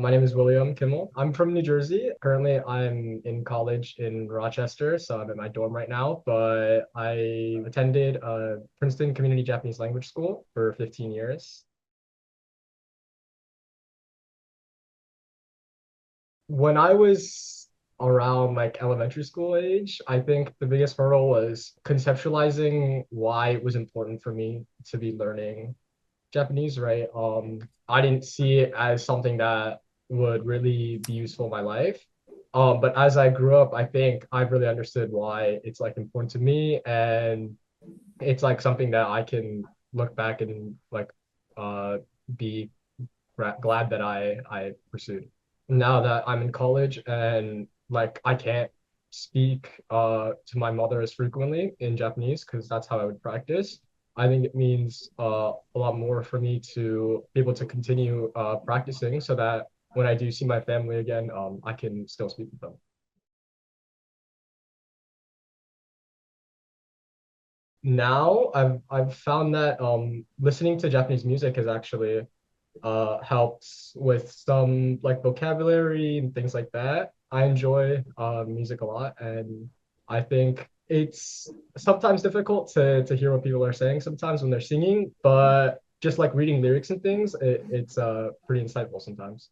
My name is William Kimmel. I'm from New Jersey. Currently, I'm in college in Rochester, so I'm in my dorm right now. But I attended Princeton Community Japanese Language School for 15 years. When I was around like elementary school age, I think the biggest hurdle was conceptualizing why it was important for me to be learning Japanese, right? I didn't see it as something that would really be useful in my life. But as I grew up, I think I've really understood why it's like important to me, and it's like something that I can look back and like uh be glad that I pursued. Now that I'm in college and like I can't speak to my mother as frequently in Japanese because that's how I would practice. I think it means a lot more for me to be able to continue practicing so that when I do see my family again, I can still speak with them. Now I've found that listening to Japanese music has actually helps with some like vocabulary and things like that. I enjoy music a lot, and I think it's sometimes difficult to hear what people are saying sometimes when they're singing, but just like reading lyrics and things, it's pretty insightful sometimes.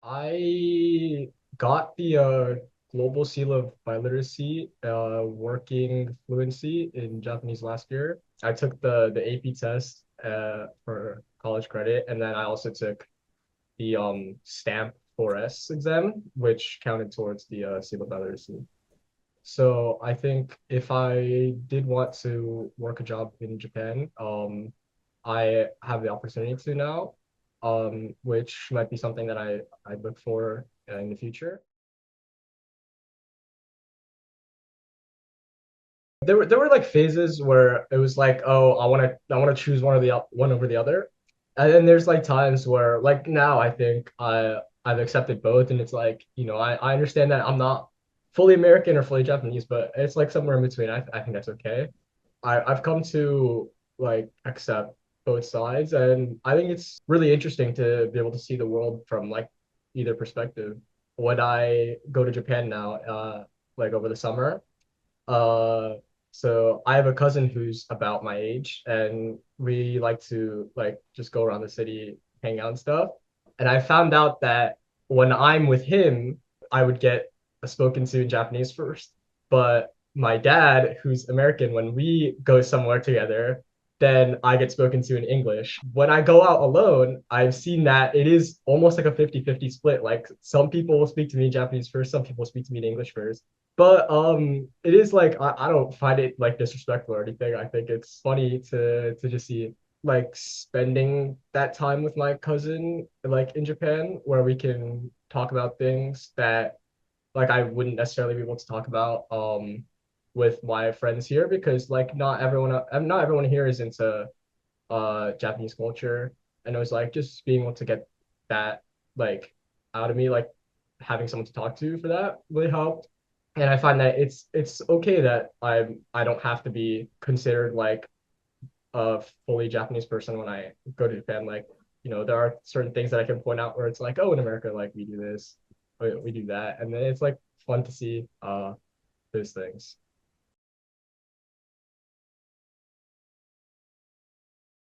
I got the global seal of biliteracy working fluency in Japanese last year. I took the AP test for college credit, and then I also took the stamp 4S exam, which counted towards the seal of biliteracy. So I think if I did want to work a job in Japan, I have the opportunity to now, which might be something that I look for in the future. There were like phases where it was like, oh, I want to choose one over the other, and then there's like times where like now I think I've accepted both, and it's like I understand that I'm not fully American or fully Japanese, but it's like somewhere in between. I think that's okay. I've come to like accept both sides, and I think it's really interesting to be able to see the world from like either perspective. When I go to Japan now, like over the summer, uh, so I have a cousin who's about my age, and we like to like just go around the city, hang out and stuff. And I found out that when I'm with him, I would get spoken to in Japanese first. But my dad, who's American, when we go somewhere together, then I get spoken to in English. When I go out alone, I've seen that it is almost like a 50-50 split. Like some people will speak to me in Japanese first, some people speak to me in English first. But it is like I don't find it like disrespectful or anything. I think it's funny to just see like spending that time with my cousin like in Japan where we can talk about things that like I wouldn't necessarily be able to talk about with my friends here because like not everyone here is into Japanese culture, and it was like just being able to get that like out of me, like having someone to talk to for that really helped. And I find that it's okay that I don't have to be considered like a fully Japanese person when I go to Japan. Like, there are certain things that I can point out where it's like, oh, in America, like we do this, we do that, and then it's like fun to see those things.